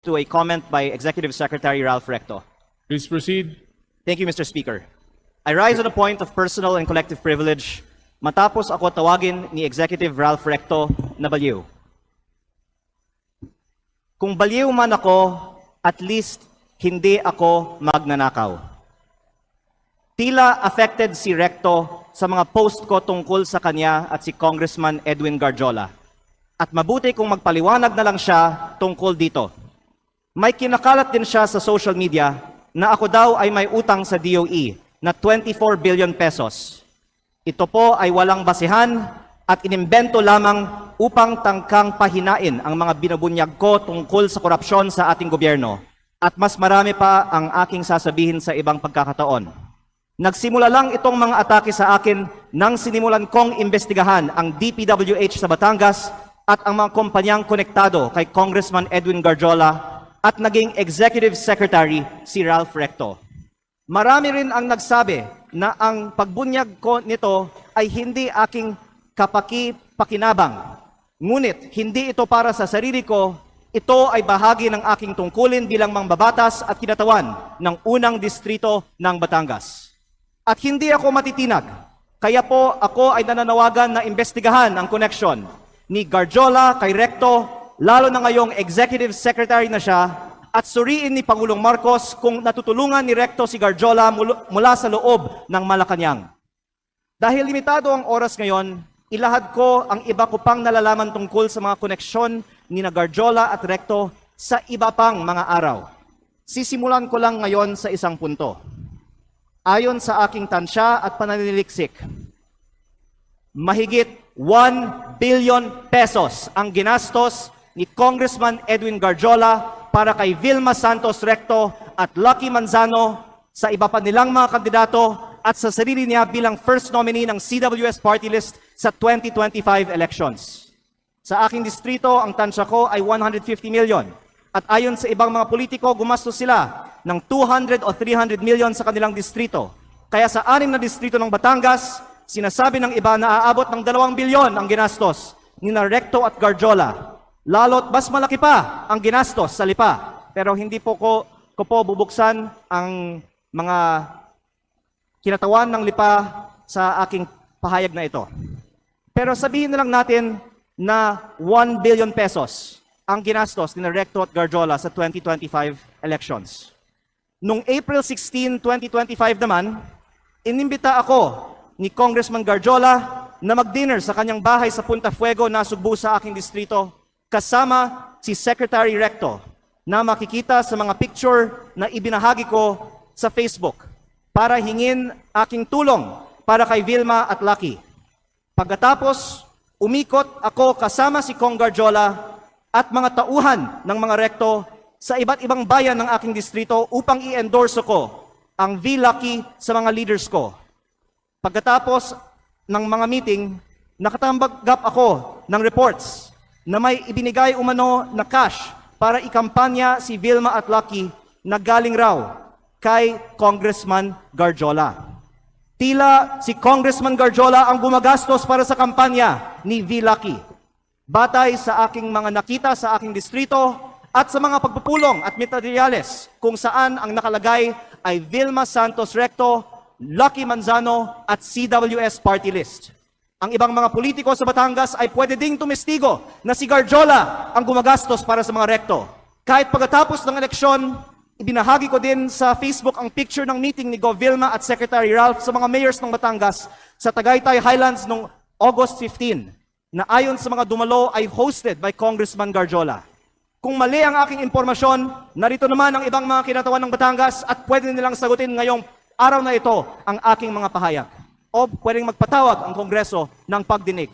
to a comment by Executive Secretary Ralph Recto. Please proceed. Thank you, Mr. Speaker. I rise on a point of personal and collective privilege matapos ako tawagin ni Executive Ralph Recto na baliw. Kung baliw man ako, at least hindi ako magnanakaw. Tila affected si Recto sa mga post ko tungkol sa kanya at si Congressman Edwin Garjola. At mabuti kung magpaliwanag na lang siya tungkol dito. May kinakalat din siya sa social media na ako daw ay may utang sa DOE na 24 billion pesos. Ito po ay walang basihan at inimbento lamang upang tangkang pahinain ang mga binubunyag ko tungkol sa korupsyon sa ating gobyerno. At mas marami pa ang aking sasabihin sa ibang pagkakataon. Nagsimula lang itong mga atake sa akin nang sinimulan kong imbestigahan ang DPWH sa Batangas at ang mga kumpanyang konektado kay Congressman Edwin Garjola at naging Executive Secretary si Ralph Recto. Marami rin ang nagsabi na ang pagbunyag ko nito ay hindi aking kapaki-pakinabang. Ngunit hindi ito para sa sarili ko, ito ay bahagi ng aking tungkulin bilang mangbabatas at kinatawan ng unang distrito ng Batangas. At hindi ako matitinag, kaya po ako ay nananawagan na imbestigahan ang koneksyon ni Garjola kay Recto, lalo na ngayong Executive Secretary na siya, at suriin ni Pangulong Marcos kung natutulungan ni Recto si Garjola mula sa loob ng Malacanang. Dahil limitado ang oras ngayon, ilahad ko ang iba ko pang nalalaman tungkol sa mga koneksyon ni Garjola at Recto sa iba pang mga araw. Sisimulan ko lang ngayon sa isang punto. Ayon sa aking tansya at pananiliksik, mahigit 1 billion pesos ang ginastos ni Congressman Edwin Garjola para kay Vilma Santos Recto at Lucky Manzano sa iba pa nilang mga kandidato at sa sarili niya bilang first nominee ng CWS party list sa 2025 elections. Sa aking distrito, ang tansya ko ay 150 million. At ayon sa ibang mga politiko, gumastos sila ng 200 o 300 million sa kanilang distrito. Kaya sa 6 na distrito ng Batangas, sinasabi ng iba na aabot ng 2 bilyon ang ginastos ni Recto at Garjola. Lalo't mas malaki pa ang ginastos sa Lipa. Pero hindi po ko bubuksan ang mga kinatawan ng Lipa sa aking pahayag na ito. Pero sabihin na lang natin na 1 billion pesos ang ginastos ni Recto at Garjola sa 2025 elections. Noong April 16, 2025 naman, inimbita ako ni Congressman Garjola na mag-dinner sa kanyang bahay sa Punta Fuego na Sugbo sa aking distrito kasama si Secretary Recto na makikita sa mga picture na ibinahagi ko sa Facebook para hingin aking tulong para kay Vilma at Lucky. Pagkatapos, umikot ako kasama si Cong Garjola at mga tauhan ng mga Recto sa iba't ibang bayan ng aking distrito upang i-endorse ko ang V-Lucky sa mga leaders ko. Pagkatapos ng mga meeting, nakatanggap ako ng reports na may ibinigay umano na cash para ikampanya si Vilma at Lucky na galing raw kay Congressman Garjola. Tila si Congressman Garjola ang gumagastos para sa kampanya ni V-Lucky. Batay sa aking mga nakita sa aking distrito at sa mga pagpupulong at materyales kung saan ang nakalagay ay Vilma Santos Recto, Lucky Manzano at CWS party list. Ang ibang mga politiko sa Batangas ay pwede ding tumestigo na si Garjola ang gumagastos para sa mga Recto. Kahit pagkatapos ng eleksyon, ibinahagi ko din sa Facebook ang picture ng meeting ni Go Vilma at Secretary Ralph sa mga mayors ng Batangas sa Tagaytay Highlands noong August 15 na ayon sa mga dumalo ay hosted by Congressman Garjola. Kung mali ang aking impormasyon, narito naman ang ibang mga kinatawan ng Batangas at pwede nilang sagutin ngayong araw na ito ang aking mga pahayag. O pwedeng magpatawag ang Kongreso ng pagdinig.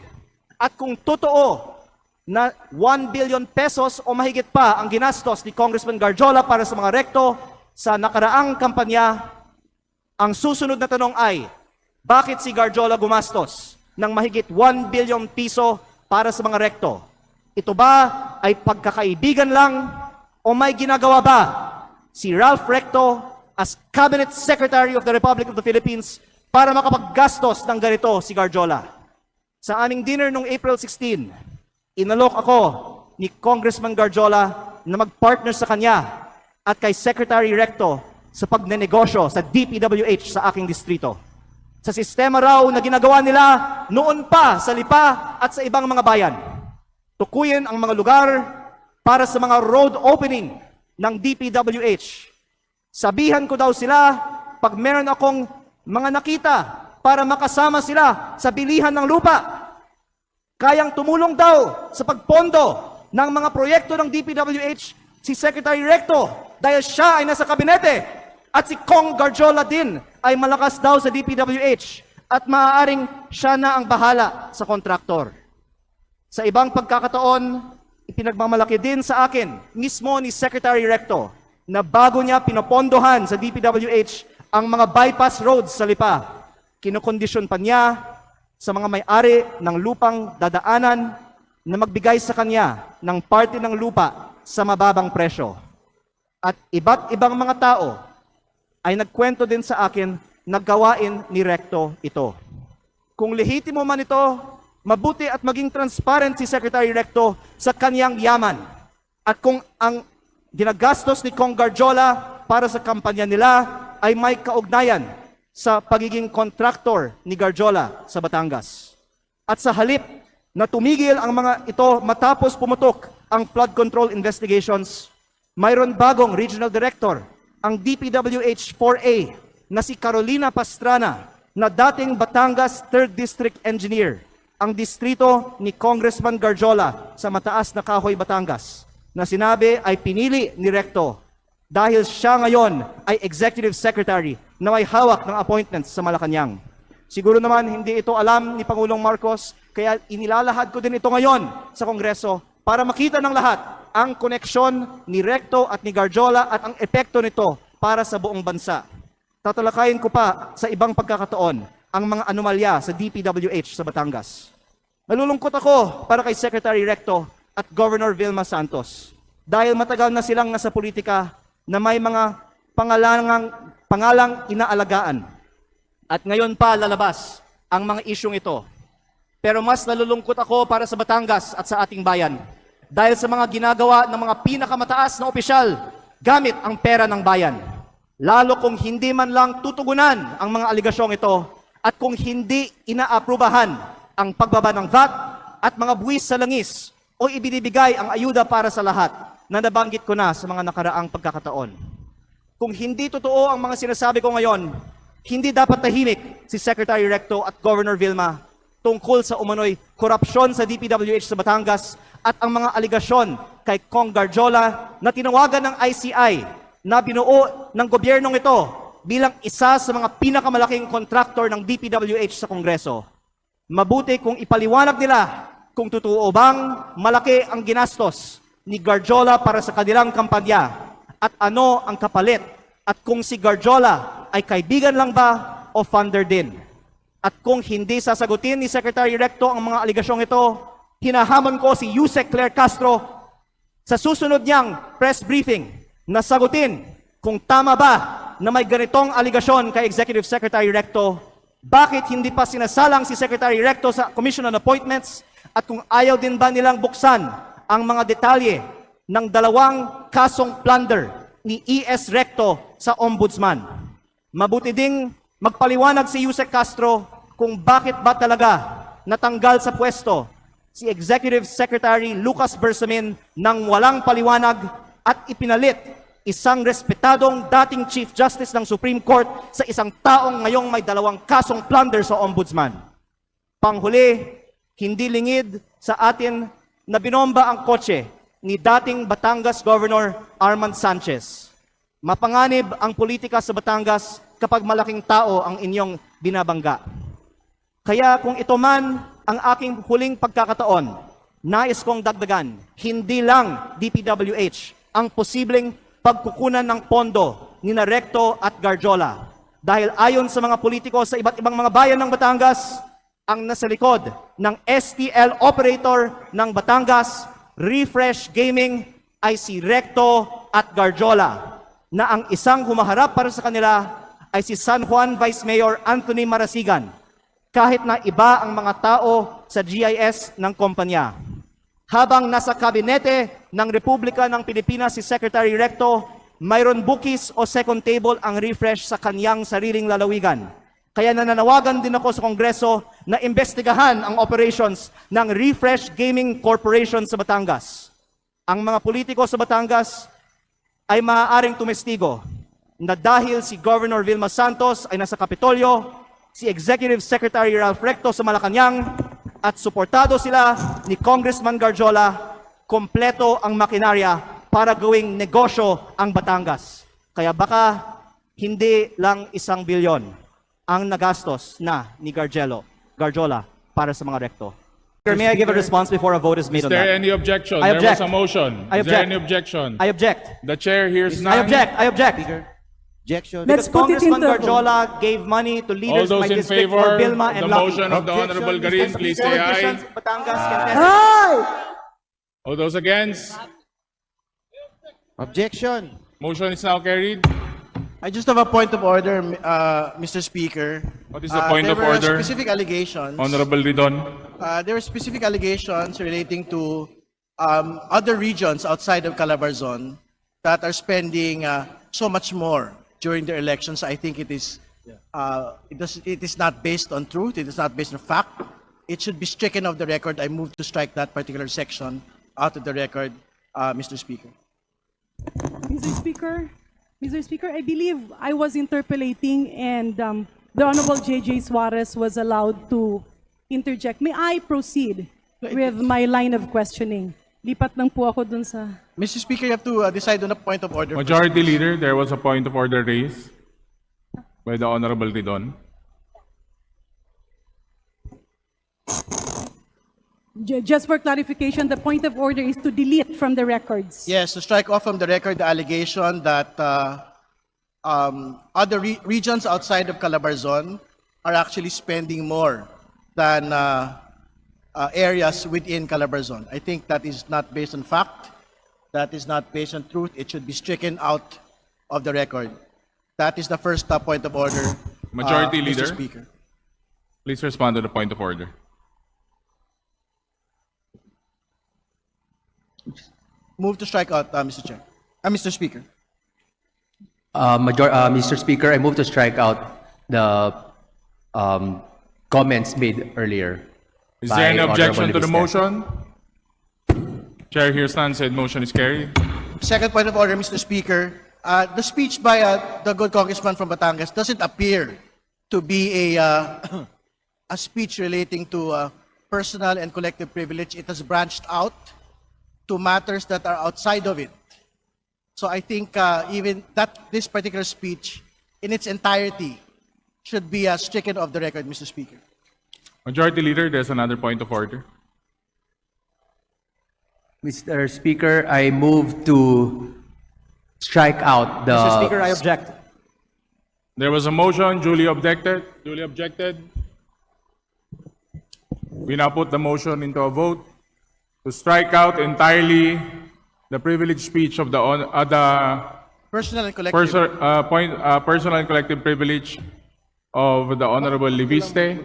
At kung totoo na 1 billion pesos o mahigit pa ang ginastos ni Congressman Garjola para sa mga Recto sa nakaraang kampanya, ang susunod na tanong ay, bakit si Garjola gumastos ng mahigit 1 billion piso para sa mga Recto? Ito ba ay pagkakaibigan lang o may ginagawa ba si Ralph Recto as Cabinet Secretary of the Republic of the Philippines para makapaggastos ng ganito si Garjola? Sa aming dinner noong April 16, inalok ako ni Congressman Garjola na mag-partner sa kanya at kay Secretary Recto sa pagnenegosyo sa DPWH sa aking distrito. Sa sistema raw na ginagawa nila noon pa sa Lipa at sa ibang mga bayan. Tukuyin ang mga lugar para sa mga road opening ng DPWH. Sabihan ko daw sila pag meron akong mga nakita para makasama sila sa bilihan ng lupa. Kayang tumulong daw sa pagpondo ng mga proyekto ng DPWH si Secretary Recto dahil siya ay nasa kabinete. At si Kong Garjola din ay malakas daw sa DPWH at maaaring siya na ang bahala sa kontraktor. Sa ibang pagkakataon, ipinagmamalaki din sa akin mismo ni Secretary Recto na bago niya pinopondohan sa DPWH ang mga bypass roads sa Lipa, kinokondisyon pa niya sa mga may-ari ng lupang dadaanan na magbigay sa kanya ng parte ng lupa sa mababang presyo. At iba't ibang mga tao ay nagkwento din sa akin na gawain ni Recto ito. Kung lehitimo man ito, mabuti at maging transparent si Secretary Recto sa kanyang yaman. At kung ang ginagastos ni Kong Garjola para sa kampanya nila ay may kaugnayan sa pagiging kontraktor ni Garjola sa Batangas. At sa halip na tumigil ang mga ito matapos pumutok ang flood control investigations, mayroon bagong regional director, ang DPWH 4A na si Carolina Pastrana na dating Batangas 3rd District Engineer, ang distrito ni Congressman Garjola sa Mataas na Kahoy, Batangas, na sinabi ay pinili ni Recto dahil siya ngayon ay Executive Secretary na may hawak ng appointments sa Malacanang. Siguro naman hindi ito alam ni Pangulong Marcos, kaya inilalahad ko din ito ngayon sa Kongreso para makita ng lahat ang koneksyon ni Recto at ni Garjola at ang epekto nito para sa buong bansa. Tatalakayin ko pa sa ibang pagkakataon ang mga anomalya sa DPWH sa Batangas. Nalulungkot ako para kay Secretary Recto at Governor Vilma Santos dahil matagal na silang nasa politika na may mga pangalang inaalagaan. At ngayon pa lalabas ang mga isyong ito. Pero mas nalulungkot ako para sa Batangas at sa ating bayan dahil sa mga ginagawa ng mga pinakamataas na opisyal gamit ang pera ng bayan. Lalo kung hindi man lang tutugunan ang mga aligasyong ito at kung hindi inaaprubahan ang pagbaba ng VAT at mga buwis sa langis o ibinibigay ang ayuda para sa lahat na nabanggit ko na sa mga nakaraang pagkakataon. Kung hindi totoo ang mga sinasabi ko ngayon, hindi dapat tahimik si Secretary Recto at Governor Vilma tungkol sa umano'y korupsyon sa DPWH sa Batangas at ang mga aligasyon kay Kong Garjola na tinawagan ng ICI na binuo ng gobyernong ito bilang isa sa mga pinakamalaking kontraktor ng DPWH sa Kongreso. Mabuti kung ipaliwanag nila kung totoo bang malaki ang ginastos ni Garjola para sa kanilang kampanya at ano ang kapalit at kung si Garjola ay kaibigan lang ba o funder din. At kung hindi sasagutin ni Secretary Recto ang mga aligasyong ito, hinahamon ko si Yusek Claire Castro sa susunod niyang press briefing na sagutin kung tama ba na may ganitong aligasyon kay Executive Secretary Recto, bakit hindi pa sinasalang si Secretary Recto sa Commission on Appointments at kung ayaw din ba nilang buksan ang mga detalye ng 2 kasong plunder ni E.S. Recto sa Ombudsman. Mabuti ding magpaliwanag si Yusek Castro kung bakit ba talaga natanggal sa pwesto si Executive Secretary Lucas Bersamin nang walang paliwanag at ipinalit isang respetadong dating Chief Justice ng Supreme Court sa isang taong ngayong may 2 kasong plunder sa Ombudsman. Panghuli, hindi lingid sa atin na binomba ang kotse ni dating Batangas Governor Armand Sanchez. Mapanganib ang politika sa Batangas kapag malaking tao ang inyong binabangga. Kaya kung ito man ang aking huling pagkakataon, nais kong dagdagan, hindi lang DPWH ang posibleng pagkukunan ng pondo ni Recto at Garjola. Dahil ayon sa mga politiko sa iba't ibang mga bayan ng Batangas, ang nasa likod ng STL operator ng Batangas, Refresh Gaming, ay si Recto at Garjola, na ang isang humaharap para sa kanila ay si San Juan Vice Mayor Anthony Marasigan, kahit na iba ang mga tao sa GIS ng kumpanya. Habang nasa kabinete ng Republika ng Pilipinas si Secretary Recto, mayroon bukis o second table ang refresh sa kanyang sariling lalawigan. Kaya nananawagan din ako sa Kongreso na imbestigahan ang operations ng Refresh Gaming Corporation sa Batangas. Ang mga politiko sa Batangas ay maaaring tumestigo na dahil si Governor Vilma Santos ay nasa Kapitolyo, si Executive Secretary Ralph Recto sa Malacanang, at suportado sila ni Congressman Garjola, kompleto ang makinarya para gawing negosyo ang Batangas. Kaya baka hindi lang 1 bilyon ang nagastos na ni Garjola para sa mga Recto. May I give a response before a vote is made on Is there that? any objection? I There was object. a motion. I Is there object. any objection? I object. The chair hears none. I object. I object. Objection. Because Let's put it Congressman into a vote. Garjola gave money to All leaders of those my in district favor for of Vilma the and Lucky. motion of the Honorable Garin, please say aye. Politicians in Batangas can testify. Aye! All those against? Objection. Motion is now carried. I just have a point of order, Mr. Speaker. What is the point of There were order? specific allegations. Honorable Ridon. There were specific allegations relating to other regions outside of Calabarzon that are spending so much more during their elections. I think it is not based on truth. It is not based on fact. It should be stricken off the record. I move to strike that particular section out of the record, Mr. Speaker. Mr. Speaker, I believe I was interpolating and the Honorable J.J. Suarez was allowed to interject. May I proceed with my line of questioning? Lipat lang po ako dun sa... Mr. Speaker, you have to decide on a point of order. first. Majority Leader, there was a point of order raised by the Honorable Ridon. Just for clarification, the point of order is to delete from the records. Yes, to strike off from the record the allegation that other regions outside of Calabarzon are actually spending more than areas within Calabarzon. I think that is not based on fact. That is not based on truth. It should be stricken out of the record. That is the first point of order. Majority Leader. Mr. Speaker. Please respond to the point of order. Move to strike out, Mr. Chair. Mr. Speaker. Mr. Speaker, I move to strike out the comments made earlier. Is by there any objection Honorable to the Vizte. motion? Chair hears none, said motion is carried. Second point of order, Mr. Speaker. The speech by the good congressman from Batangas doesn't appear to be a speech relating to personal and collective privilege. It has branched out to matters that are outside of it. So I think even this particular speech in its entirety should be stricken off the record, Mr. Speaker. Majority Leader, there's another point of order. Mr. Speaker, I move to strike out the... Mr. Speaker, I object. There was a motion, duly objected. Duly objected. We now put the motion into a vote to strike out entirely the privileged speech of the Personal and collective. personal and collective privilege of the Honorable Liviste.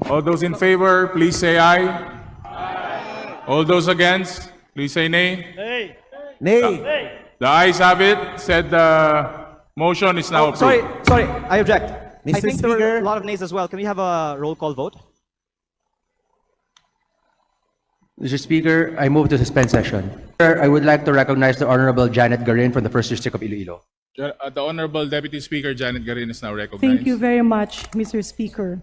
All those in favor, please say aye. All those against, please say nay. Nay. The ayes have it. Said the motion is now approved. Sorry, I object. I Mr. think there were Speaker. a lot of nays as well. Can we have a roll call vote? Mr. Speaker, I move to suspend session. Sir, I would like to recognize the Honorable Janet Garin from the First District of Iloilo. The Honorable Deputy Speaker Janet Garin is now recognized. Thank you very much, Mr. Speaker.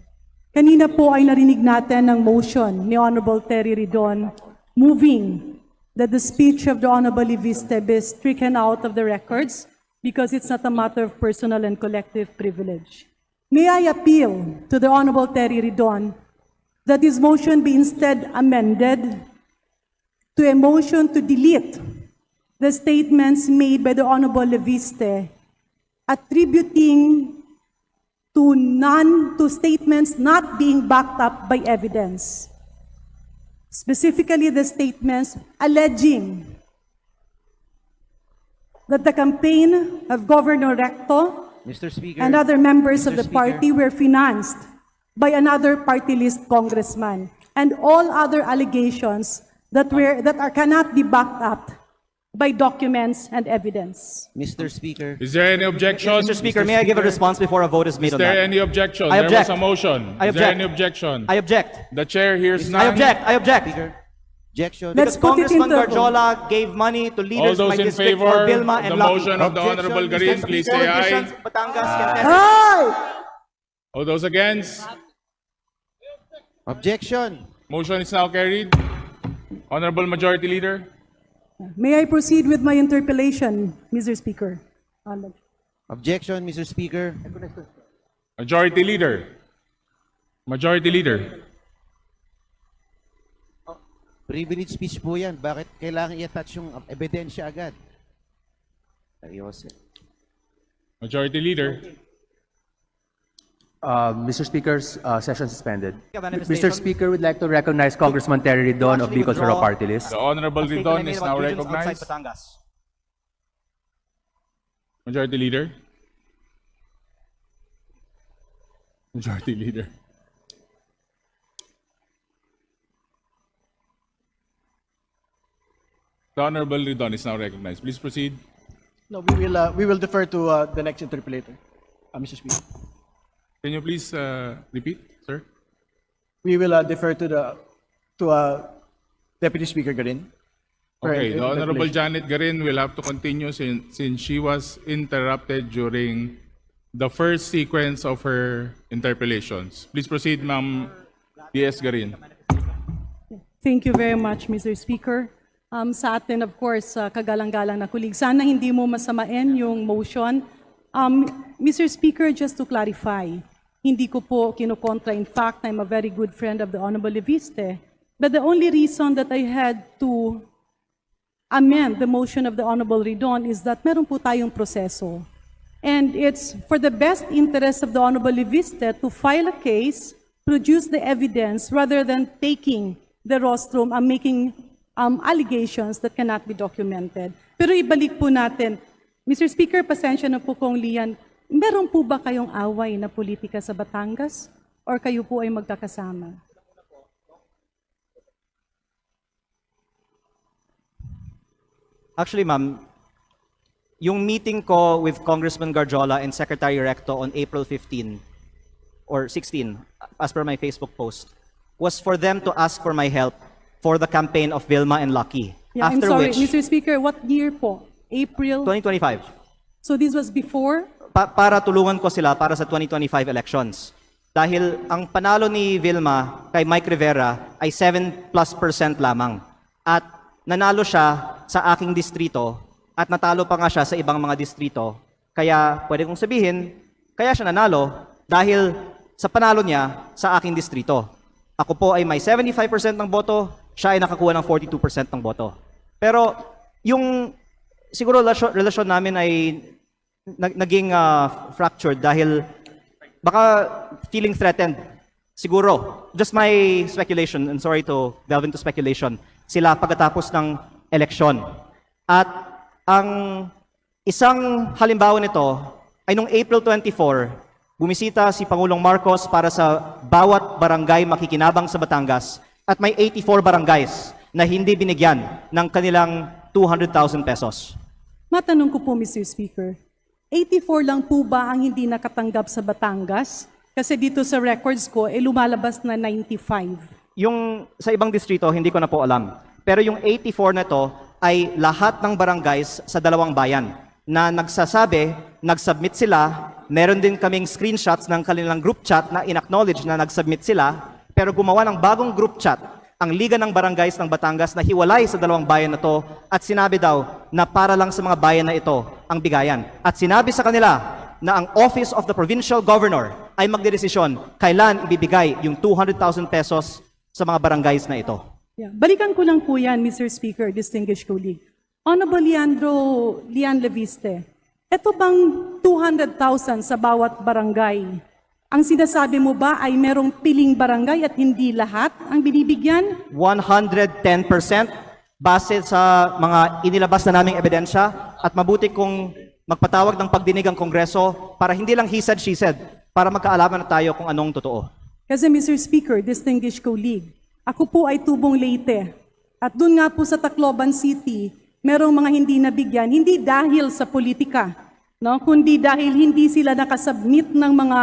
Kanina po ay narinig natin ang motion ni Honorable Terry Ridon moving that the speech of the Honorable Liviste be stricken out of the records because it's not a matter of personal and collective privilege. May I appeal to the Honorable Terry Ridon that this motion be instead amended to a motion to delete the statements made by the Honorable Liviste attributing to statements not being backed up by evidence. Specifically, the statements alleging that the campaign of Governor Recto Mr. Speaker. and other members of Mr. the Speaker. party were financed by another party list congressman. and all other allegations that cannot be backed up by documents and evidence. Mr. Speaker, Is there any objection? Mr. Speaker, may I give a response before a vote is made Is on there that? any objection? I There was object. a motion. I Is there object. any objection? I object. The chair hears none. I object. I object. Speaker, objection. Let's Because put it Congressman into a vote. Garjola gave money to All leaders in my those in district for favor Vilma of and the Lucky. motion of the Objection, Honorable Mr. Garin, please say Politicians, aye. Batangas can test. Aye! All those against? Objection. Motion is now carried. Honorable Majority Leader. May I proceed with my interpellation, Mr. Speaker? Objection, Mr. Speaker. Majority Leader. Majority Leader. Privilege speech po yan. Bakit kailangan i-attach yung ebidensya agad? Seryoso. Majority Leader. Mr. Speaker, session suspended. Manifestation. Mr. Speaker, would like to recognize Congressman Terry Ridon of Actually Bicol withdraw- Soro Party List. The Honorable Statement Ridon made is about now regions outside recognized. Batangas. Majority Leader. Majority Leader. The Honorable Ridon is now recognized. Please proceed. No, we will defer to the next interpolator, Mr. Speaker. Can you please repeat, sir? We will defer to Deputy Speaker Garin. for Okay, the Honorable interpolation. Janet Garin will have to continue since she was interrupted during the first sequence of her interpellations. Please proceed, Ma'am D.S. Garin. Thank you very much, Mr. Speaker. Sa atin, of course, kagalang-galang na kulig, sana hindi mo masamain yung motion. Mr. Speaker, just to clarify, hindi ko po kinukontra. In fact, I'm a very good friend of the Honorable Leviste. But the only reason that I had to amend the motion of the Honorable Ridon is that meron po tayong proseso. And it's for the best interest of the Honorable Leviste to file a case, produce the evidence, rather than taking the rostrum and making allegations that cannot be documented. Pero ibalik po natin, Mr. Speaker, pasensya na po kung Lian, meron po ba kayong away na politika sa Batangas? Or kayo po ay magkakasama? Actually, ma'am, yung meeting ko with Congressman Garjola and Secretary Recto on April 15 or 16, as per my Facebook post, was for them to ask for my help for the campaign of Vilma and Lucky. Yeah, I'm After sorry, which, Mr. Speaker, what year po? April? 2025, So this was before? para tulungan ko sila para sa 2025 elections. Dahil ang panalo ni Vilma kay Mike Rivera ay 7+% lamang. At nanalo siya sa aking distrito at natalo pa nga siya sa ibang mga distrito. Kaya pwede kong sabihin, kaya siya nanalo dahil sa panalo niya sa aking distrito. Ako po ay may 75% ng boto, siya ay nakakuha ng 42% ng boto. Pero yung siguro relasyon namin ay naging fractured dahil baka feeling threatened. Siguro, just my speculation, and sorry to delve into speculation, sila pagkatapos ng eleksyon. At ang isang halimbawa nito ay noong April 24, bumisita si Pangulong Marcos para sa bawat barangay makikinabang sa Batangas at may 84 barangays na hindi binigyan ng kanilang 200,000 pesos. Matanong ko po, Mr. Speaker, 84 lang po ba ang hindi nakatanggap sa Batangas? Kasi dito sa records ko, lumalabas na 95. Yung sa ibang distrito, hindi ko na po alam. Pero yung 84 na to ay lahat ng barangays sa dalawang bayan na nagsasabi, nag-submit sila, meron din kaming screenshots ng kanilang group chat na in-acknowledge na nag-submit sila, pero gumawa ng bagong group chat ang Liga ng Barangays ng Batangas na hiwalay sa dalawang bayan na to at sinabi daw na para lang sa mga bayan na ito ang bigayan. At sinabi sa kanila na ang Office of the Provincial Governor ay magdedesisyon kailan ibibigay yung 200,000 pesos sa mga barangays na ito. Yeah. Balikan ko lang po yan, Mr. Speaker, distinguished colleague. Honorable Lian Leviste, ito bang 200,000 sa bawat barangay? Ang sinasabi mo ba ay merong piling barangay at hindi lahat ang binibigyan? 110% base sa mga inilabas na naming ebidensya at mabuti kung magpatawag ng pagdinig ang Kongreso para hindi lang he said, she said, para magkaalaman na tayo kung anong totoo. Kasi Mr. Speaker, distinguished colleague, Ako po ay tubong Leyte. At doon nga po sa Tacloban City, merong mga hindi nabigyan, hindi dahil sa politika, no? Kundi dahil hindi sila nakasubmit ng mga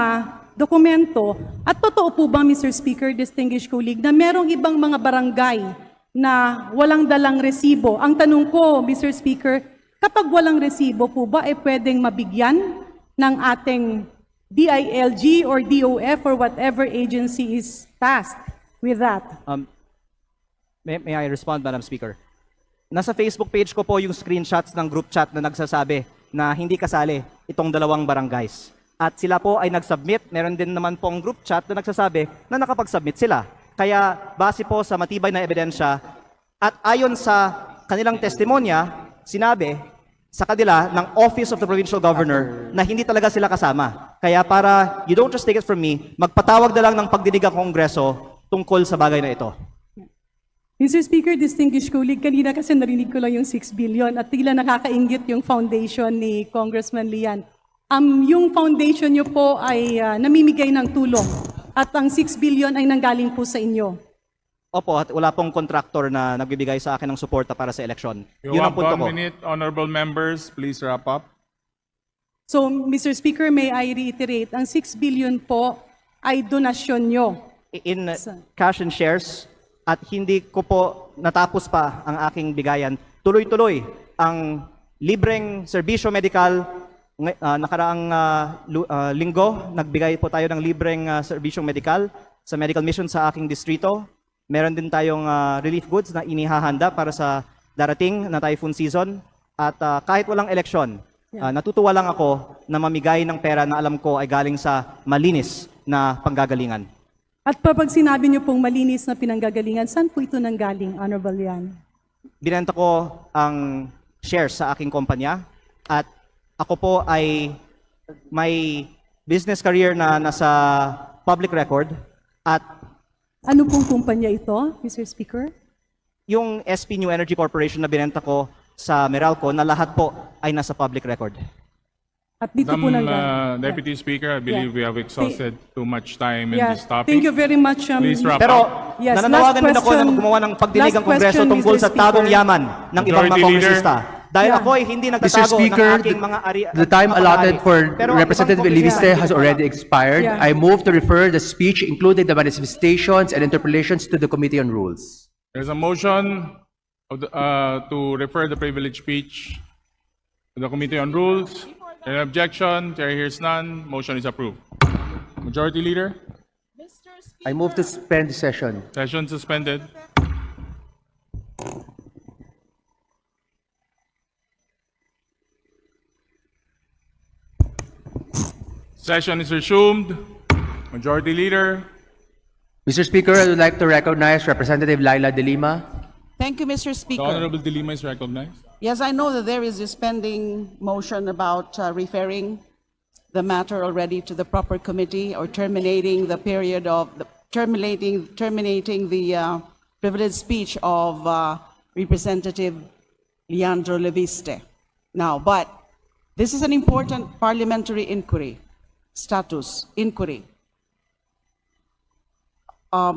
dokumento. At totoo po ba, Mr. Speaker, distinguished colleague, na merong ibang mga barangay na walang dalang resibo? Ang tanong ko, Mr. Speaker, kapag walang resibo po ba, pwedeng mabigyan ng ating DILG or DOF or whatever agency is tasked with that? May I respond, Madam Speaker? Nasa Facebook page ko po yung screenshots ng group chat na nagsasabi na hindi kasali itong dalawang barangays. At sila po ay nag-submit. Meron din naman pong group chat na nagsasabi na nakapag-submit sila. Kaya base po sa matibay na ebidensya at ayon sa kanilang testimonya, sinabi sa kanila ng Office of the Provincial Governor na hindi talaga sila kasama. Kaya para you don't just take it from me, magpatawag na lang ng pagdinig ang Kongreso tungkol sa bagay na ito. Mr. Speaker, distinguished colleague, kanina kasi narinig ko lang yung 6 billion at tila nakakaingit yung foundation ni Congressman Lian. Yung foundation niyo po ay namimigay ng tulong at ang 6 billion ay nanggaling po sa inyo. Opo, at wala pong contractor na nagbibigay sa akin ng suporta para sa eleksyon. You Yun ang have punto 1 ko. minute, honorable members. Please wrap up. So, Mr. Speaker, may I reiterate, ang 6 billion po ay donasyon nyo. In cash and shares, at hindi ko po natapos pa ang aking bigayan. Tuloy-tuloy ang libreng serbisyo medikal. Nakaraang linggo, nagbigay po tayo ng libreng serbisyong medikal sa medical mission sa aking distrito. Meron din tayong relief goods na inihahanda para sa darating na typhoon season. At kahit walang eleksyon, natutuwa lang ako na mamigay ng pera na alam ko ay galing sa malinis na panggagalingan. At pag sinabi niyo pong malinis na pinanggagalingan, saan po ito nanggaling, Honorable Lian? Binenta ko ang shares sa aking kumpanya at ako po ay may business career na nasa public record at Ano pong kumpanya ito, Mr. Speaker? yung SP New Energy Corporation na binenta ko sa Meralco na lahat po ay nasa public record. At dito po nanggaling. Deputy Speaker, I believe we have exhausted too much time in Yeah. this topic. Thank you very much. Please wrap Pero up. Yes, nananawagan last din ako na question. gumawa ng pagdinig Last ang Kongreso question, tungkol Mr. sa tagong Speaker. yaman ng ibang mga Majority kongresista. Dahil Yeah. ako ay hindi Mr. nagtatago Speaker, ng aking mga the time mga allotted ari. for Pero ang Representative ibang kongresista, Eliviste hindi has ko already alam. expired. Yeah. I move to refer the speech, including the manifestations and interpellations, to the Committee on Rules. There's a motion to refer the privileged speech to the Committee on Rules. An objection, Chair hears none. Motion is approved. Majority Leader, I move to suspend the session. session suspended. Session is resumed. Majority Leader, Mr. Speaker, I would like to recognize Representative Laila De Lima. Thank you, Mr. the Speaker. Honorable De Lima is recognized. Yes, I know that there is this pending motion about referring the matter already to the proper committee or terminating the period of terminating the privileged speech of Representative Leandro Leviste. Now, but this is an important parliamentary inquiry, status inquiry,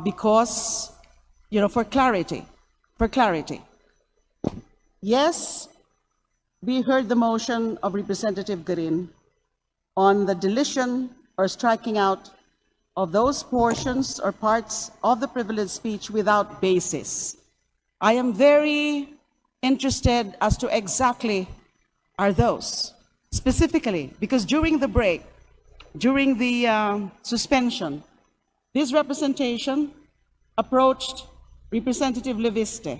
because, you know, for clarity. Yes, we heard the motion of Representative Garin on the deletion or striking out of those portions or parts of the privileged speech without basis. I am very interested as to exactly are those, specifically, because during the break, during the suspension, this representation approached Representative Leviste,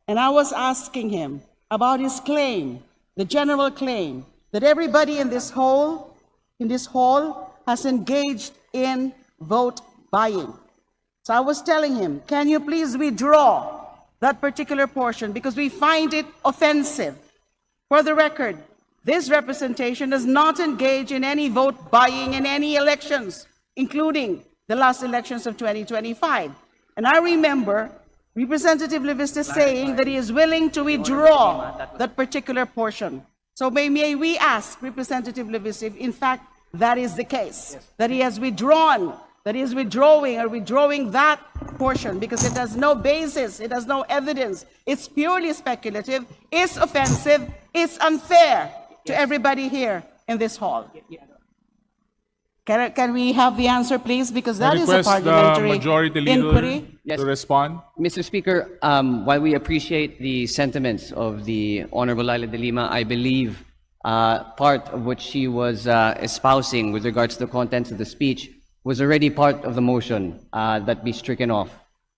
and I was asking him about his claim, the general claim, that everybody in this hall has engaged in vote buying. So I was telling him, can you please withdraw that particular portion because we find it offensive. For the record, this representation does not engage in any vote buying in any elections, including the last elections of 2025. And I remember Representative Leviste saying that he is willing to withdraw that particular portion. So may we ask Representative Leviste if in fact that is the case, that he has withdrawn that he is withdrawing that portion because it has no basis, it has no evidence, it's purely speculative, it's offensive, it's unfair to everybody here in this hall. Can we have the answer, please? Because I that is a request the parliamentary majority inquiry. leader to respond. Mr. Speaker, while we appreciate the sentiments of the Honorable Laila de Lima, I believe part of what she was espousing with regards to the contents of the speech was already part of the motion that be stricken off.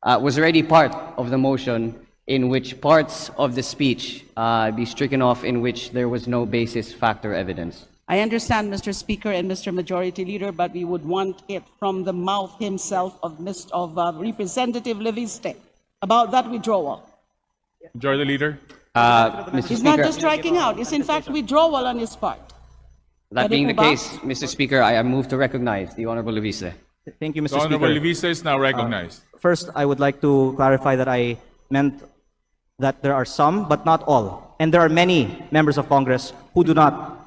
Was already part of the motion in which parts of the speech be stricken off in which there was no basis, fact, or evidence. I understand, Mr. Speaker and Mr. Majority Leader, but we would want it from the mouth himself of Representative Leviste about that withdrawal. Majority leader. Mr. It's not Speaker, just striking out, it's in fact withdrawal on his part. that being the Pwede po ba? case, Mr. Speaker, I move to recognize the Honorable Leviste. Thank you, The Mr. Honorable Speaker. Leviste is now recognized. First, I would like to clarify that I meant that there are some, but not all. And there are many members of Congress who do not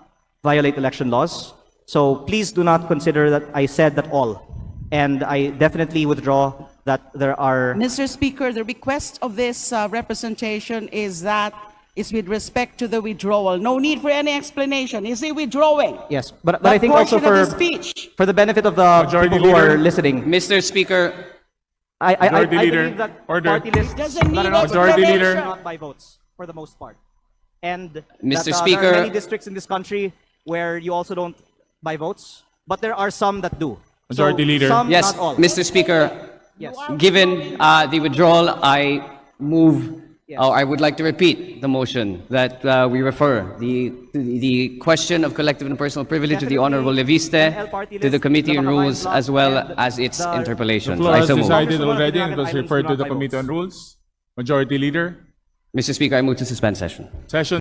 violate election laws. So please do not consider that I said that all. And I definitely withdraw that there are... Mr. Speaker, the request of this representation is with respect to the withdrawal. No need for any explanation. Is he withdrawing? Yes, but That I think also portion of for, the speech. for the benefit of the Majority people who are Leader. listening, Mr. Speaker, I Majority Leader, believe that order. party lists Doesn't need that are not Majority Leader. are not by votes for the most part. And Mr. that, Speaker. there are many districts in this country where you also don't buy votes, but there are some that do. Majority So, Leader. Some, yes, not all. Mr. Speaker, Yes. given the withdrawal, I move, or I would like to repeat the motion that we refer the question of collective and personal privilege of the Honorable Leviste to the Committee on Rules as well as its The interpolations. floor I has so move. decided already and Congresswoman was Items referred do to not the by Committee on votes. Rules. Majority Leader. Mr. Speaker, I move to suspend session. Session